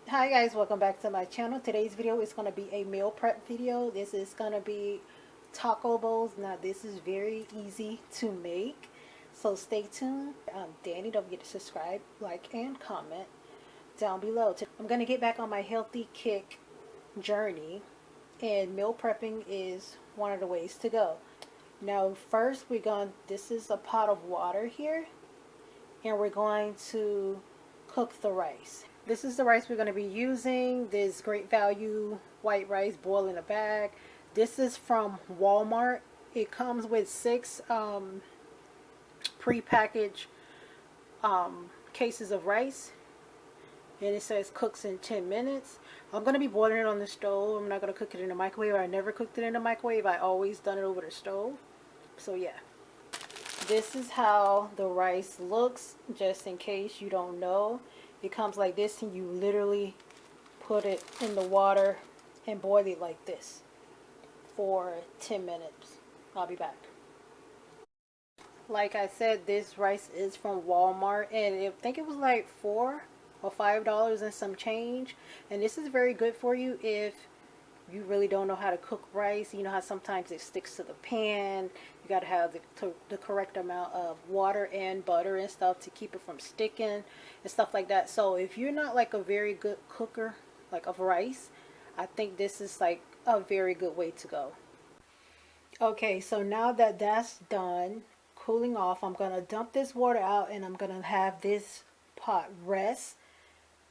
Hi guys, welcome back to my channel. Today's video is going to be a meal prep video. This is going to be taco bowls. Now this is very easy to make, so stay tuned. Danny, don't forget to subscribe, like, and comment down below. I'm going to get back on my healthy kick journey, and meal prepping is one of the ways to go. Now first this is a pot of water here, and we're going to cook the rice. This is the rice we're going to be using. This great value white rice, boiled in a bag. This is from Walmart. It comes with 6 pre-packaged cases of rice, and it says cooks in 10 minutes. I'm going to be boiling it on the stove. I'm not going to cook it in the microwave. I never cooked it in the microwave. I always done it over the stove. So yeah, this is how the rice looks, just in case you don't know. It comes like this, and you literally put it in the water and boil it like this for 10 minutes. I'll be back. Like I said, this rice is from Walmart, and I think it was like $4 or $5 and some change. And this is very good for you if you really don't know how to cook rice. You know how sometimes it sticks to the pan. You got to have the correct amount of water and butter and stuff to keep it from sticking and stuff like that. So if you're not like a very good cooker like of rice, I think this is like a very good way to go. Okay, so now that that's done cooling off, I'm going to dump this water out, and I'm going to have this pot rest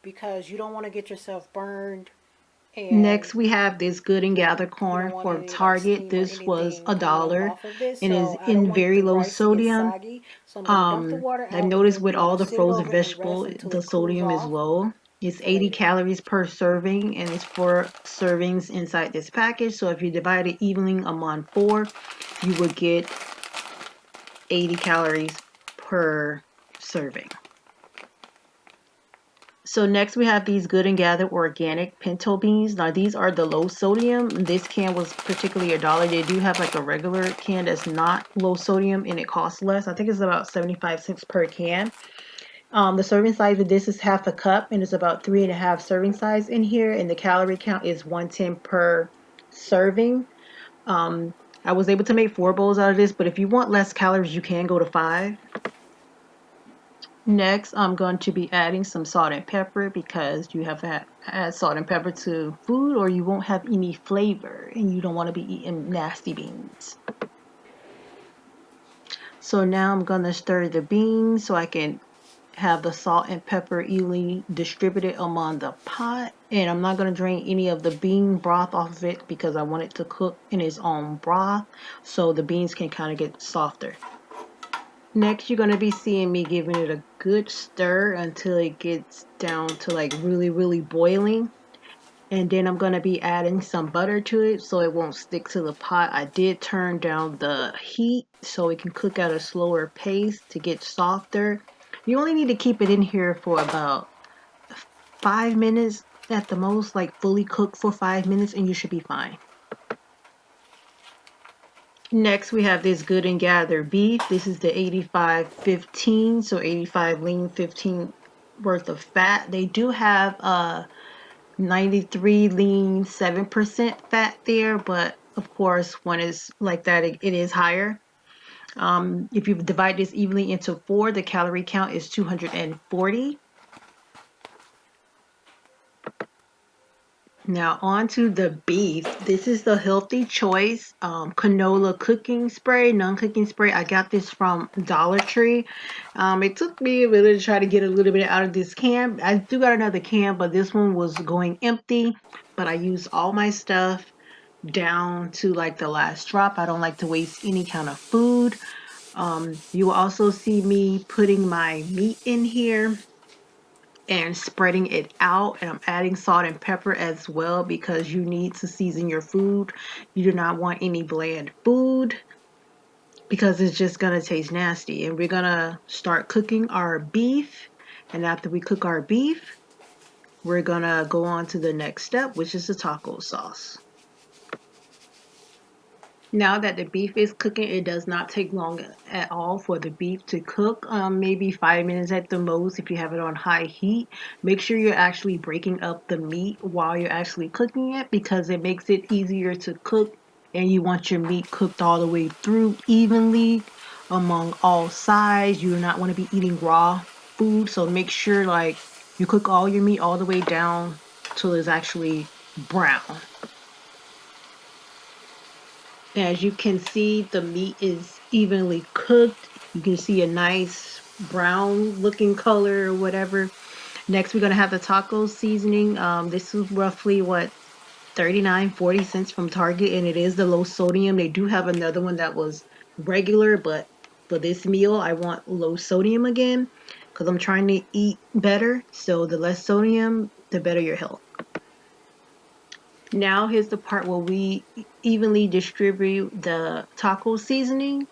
because you don't want to get yourself burned. And next we have this Good and Gather corn for Target. This was $1 and is in very low sodium. I've noticed with all the frozen vegetables, the sodium is low. It's 80 calories per serving, and it's 4 servings inside this package. So if you divide it evenly among 4, you would get 80 calories per serving. So next we have these Good and Gather organic pinto beans. Now these are the low sodium. This can was particularly $1. They do have like a regular can that's not low sodium, and it costs less. I think it's about 75 cents per can. The serving size of this is half a cup, and it's about 3.5 serving size in here, and the calorie count is 110 per serving. I was able to make 4 bowls out of this, but if you want less calories, you can go to 5. Next, I'm going to be adding some salt and pepper, because you have to add salt and pepper to food or you won't have any flavor, and you don't want to be eating nasty beans. So now I'm going to stir the beans so I can have the salt and pepper evenly distributed among the pot. And I'm not going to drain any of the bean broth off of it because I want it to cook in its own broth so the beans can kind of get softer. Next, you're going to be seeing me giving it a good stir until it gets down to like really boiling. And then I'm going to be adding some butter to it so it won't stick to the pot. I did turn down the heat so it can cook at a slower pace to get softer. You only need to keep it in here for about 5 minutes at the most, like fully cooked for 5 minutes, and you should be fine. Next, we have this Good and Gather beef. This is the 85-15, so 85 lean, 15 worth of fat. They do have 93 lean, 7% fat there, but of course, when it's like that, it is higher. If you divide this evenly into 4, the calorie count is 240. Now on to the beef. This is the Healthy Choice canola cooking spray, non-cooking spray. I got this from Dollar Tree. It took me a minute to try to get a little bit out of this can. I do got another can, but this one was going empty. But I used all my stuff down to like the last drop. I don't like to waste any kind of food. You will also see me putting my meat in here and spreading it out, and I'm adding salt and pepper as well because you need to season your food. You do not want any bland food because it's just gonna taste nasty. And we're gonna start cooking our beef, and after we cook our beef, we're gonna go on to the next step, which is the taco sauce. Now that the beef is cooking, it does not take long at all for the beef to cook, maybe 5 minutes at the most if you have it on high heat. Make sure you're actually breaking up the meat while you're actually cooking it because it makes it easier to cook, and you want your meat cooked all the way through evenly among all sides. You do not want to be eating raw food, so make sure like you cook all your meat all the way down till it's actually brown. As you can see, the meat is evenly cooked. You can see a nice brown looking color or whatever. Next, we're going to have the taco seasoning. This is roughly what, 39-40 cents from Target, and it is the low sodium. They do have another one that was regular, but for this meal, I want low sodium again because I'm trying to eat better. So the less sodium, the better your health. Now here's the part where we evenly distribute the taco seasoning,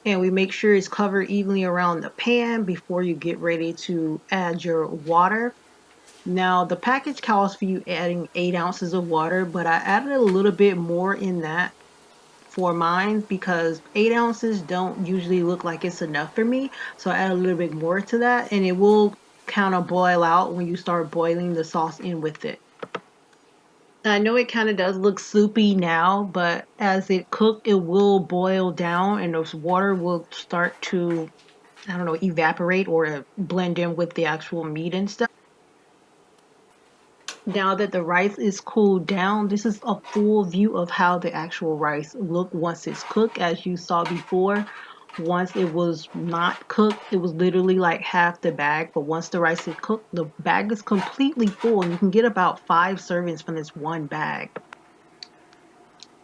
and we make sure it's covered evenly around the pan before you get ready to add your water. Now the package calls for you adding 8 ounces of water, but I added a little bit more in that for mine because 8 ounces don't usually look like it's enough for me. So I add a little bit more to that, and it will kind of boil out when you start boiling the sauce in with it. I know it kind of does look soupy now, but as it cooks, it will boil down and the water will start to, I don't know, evaporate or blend in with the actual meat and stuff. Now that the rice is cooled down, this is a full view of how the actual rice looked once it's cooked. As you saw before, once it was not cooked, it was literally like half the bag. But once the rice is cooked, the bag is completely full and you can get about 5 servings from this one bag.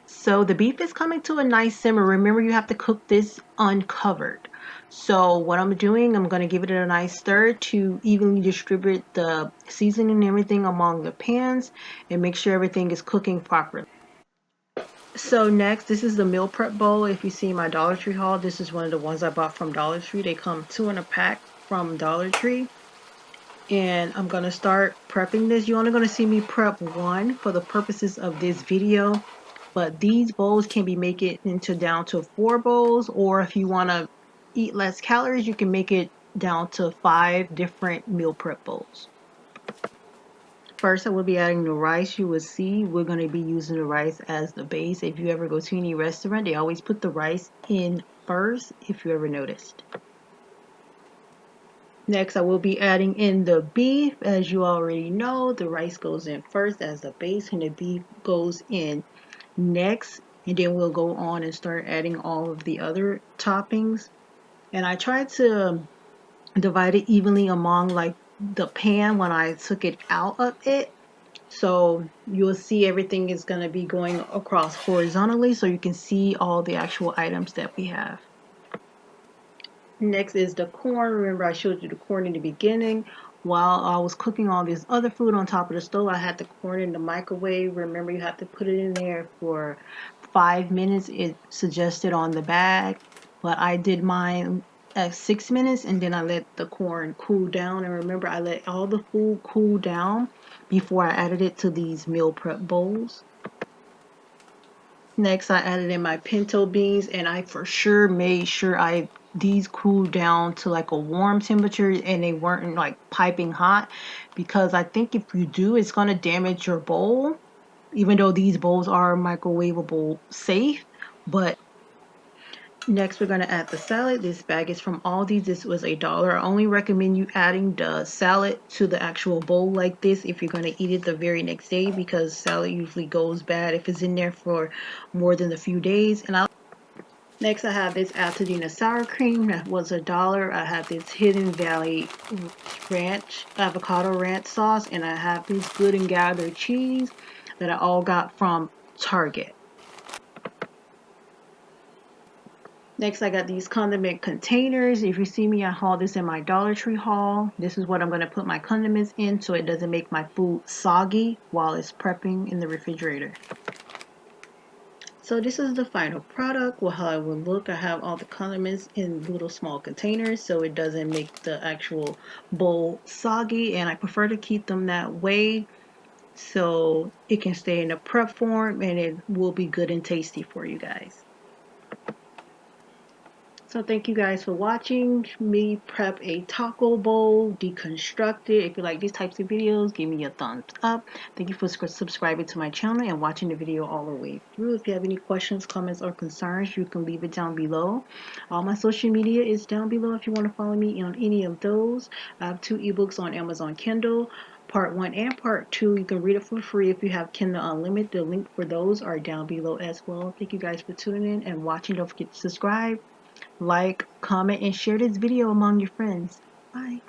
So the beef is coming to a nice simmer. Remember, you have to cook this uncovered. So what I'm doing, I'm going to give it a nice stir to evenly distribute the seasoning and everything among the pans and make sure everything is cooking properly. So next, this is the meal prep bowl. If you see my Dollar Tree haul, this is one of the ones I bought from Dollar Tree. They come 2 in a pack from Dollar Tree. And I'm going to start prepping this. You're only going to see me prep 1 for the purposes of this video. But these bowls can be made it into down to 4 bowls, or if you want to eat less calories, you can make it down to 5 different meal prep bowls. First, I will be adding the rice. You will see we're going to be using the rice as the base. If you ever go to any restaurant, they always put the rice in first, if you ever noticed. Next, I will be adding in the beef. As you already know, the rice goes in first as the base, and the beef goes in next, and then we'll go on and start adding all of the other toppings. And I tried to divide it evenly among like the pan when I took it out of it, so you'll see everything is going to be going across horizontally so you can see all the actual items that we have. Next is the corn. Remember, I showed you the corn in the beginning. While I was cooking all this other food on top of the stove, I had the corn in the microwave. Remember, you have to put it in there for 5 minutes. It suggested on the bag, but I did mine at 6 minutes, and then I let the corn cool down. And remember, I let all the food cool down before I added it to these meal prep bowls. Next, I added in my pinto beans, and I for sure made sure these cooled down to like a warm temperature and they weren't like piping hot, because I think if you do, it's going to damage your bowl, even though these bowls are microwavable safe. But next, we're going to add the salad. This bag is from Aldi. This was $1. I only recommend you adding the salad to the actual bowl like this if you're going to eat it the very next day, because salad usually goes bad if it's in there for more than a few days. And next, I have this Altadena sour cream that was $1. I have this Hidden Valley Ranch, avocado ranch sauce, and I have this Good and Gather cheese that I all got from Target. Next, I got these condiment containers. If you see me, I haul this in my Dollar Tree haul. This is what I'm going to put my condiments in so it doesn't make my food soggy while it's prepping in the refrigerator. So this is the final product. Well, how it will look. I have all the condiments in little small containers so it doesn't make the actual bowl soggy, and I prefer to keep them that way so it can stay in a prep form and it will be good and tasty for you guys. So thank you guys for watching me prep a taco bowl, deconstruct it. If you like these types of videos, give me a thumbs up. Thank you for subscribing to my channel and watching the video all the way through. If you have any questions, comments, or concerns, you can leave it down below. All my social media is down below if you want to follow me on any of those. I have 2 ebooks on Amazon Kindle. Part 1 and Part 2, you can read it for free if you have Kindle Unlimited. The link for those are down below as well. Thank you guys for tuning in and watching. Don't forget to subscribe, like, comment, and share this video among your friends. Bye.